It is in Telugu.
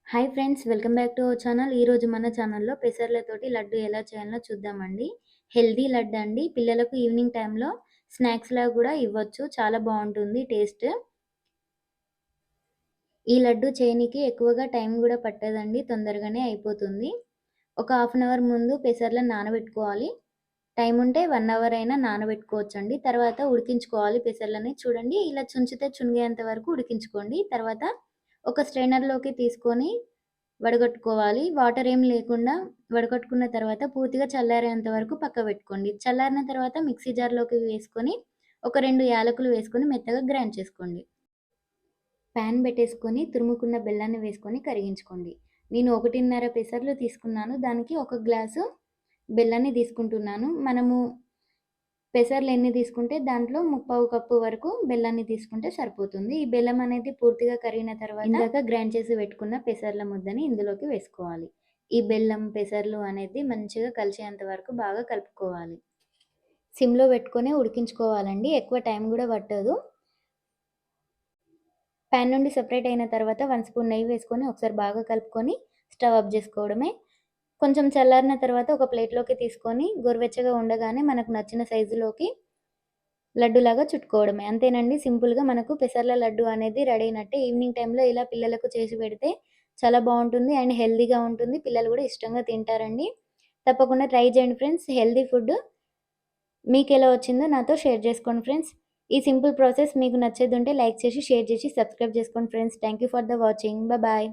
Hi friends, welcome back to our channel. ఈరోజు మన ఛానల్లో పెసర్లతోటి లడ్డు ఎలా చేయాలో చూద్దామండి. హెల్దీ లడ్డు అండి. పిల్లలకు ఈవినింగ్ టైంలో స్నాక్స్‌లా కూడా ఇవ్వచ్చు. చాలా బాగుంటుంది టేస్ట్. ఈ లడ్డు చేయనీకి ఎక్కువగా టైం కూడా పట్టదండి. తొందరగానే అయిపోతుంది. ఒక హాఫ్ అన్ అవర్ ముందు పెసర్లను నానబెట్టుకోవాలి. టైం ఉంటే 1 అవర్ అయినా నానబెట్టుకోవచ్చండి. తర్వాత ఉడికించుకోవాలి పెసర్లని. చూడండి, ఇలా చుంచితే చునిగేంత వరకు ఉడికించుకోండి. తర్వాత ఒక స్ట్రైనర్‌లోకి తీసుకొని వడగట్టుకోవాలి. వాటర్ ఏం లేకుండా వడగట్టుకున్న తర్వాత పూర్తిగా చల్లారేంత వరకు పక్కబెట్టుకోండి. చల్లారిన తర్వాత మిక్సీ జార్‌లోకి వేసుకొని ఒక 2 యాలకులు వేసుకొని మెత్తగా గ్రైండ్ చేసుకోండి. పాన్ పెట్టేసుకొని తురుముకున్న బెల్లాన్ని వేసుకొని కరిగించుకోండి. నేను 1.5 పెసర్లు తీసుకున్నాను. దానికి 1 గ్లాసు బెల్లాన్ని తీసుకుంటున్నాను. మనము పెసర్లు ఎన్ని తీసుకుంటే దాంట్లో ముప్పావు కప్పు వరకు బెల్లాన్ని తీసుకుంటే సరిపోతుంది. ఈ బెల్లం అనేది పూర్తిగా కరిగిన తర్వాత ఇందాక గ్రైండ్ చేసి పెట్టుకున్న పెసర్ల ముద్దని ఇందులోకి వేసుకోవాలి. ఈ బెల్లం, పెసర్లు అనేది మంచిగా కలిసేంత వరకు బాగా కలుపుకోవాలి. సిమ్‌లో పెట్టుకొని ఉడికించుకోవాలండి. ఎక్కువ టైం కూడా పట్టదు. పాన్ నుండి సెపరేట్ అయిన తర్వాత 1 స్పూన్ నెయ్యి వేసుకొని ఒకసారి బాగా కలుపుకొని స్టవ్ ఆఫ్ చేసుకోవడమే. కొంచెం చల్లారిన తర్వాత ఒక ప్లేట్‌లోకి తీసుకొని గోరువెచ్చగా ఉండగానే మనకు నచ్చిన సైజులోకి లడ్డులాగా చుట్టుకోవడమే. అంతేనండి, సింపుల్‌గా మనకు పెసర్ల లడ్డు అనేది రెడీ అయినట్టే. ఈవినింగ్ టైంలో ఇలా పిల్లలకు చేసి పెడితే చాలా బాగుంటుంది అండ్ హెల్తీగా ఉంటుంది. పిల్లలు కూడా ఇష్టంగా తింటారండి. తప్పకుండా ట్రై చేయండి ఫ్రెండ్స్. హెల్తీ ఫుడ్ మీకెలా వచ్చిందో నాతో షేర్ చేసుకోండి ఫ్రెండ్స్. ఈ సింపుల్ ప్రాసెస్ మీకు నచ్చేదుంటే లైక్ చేసి, షేర్ చేసి, సబ్స్క్రైబ్ చేసుకోండి friends. Thank you for the watching. Bye.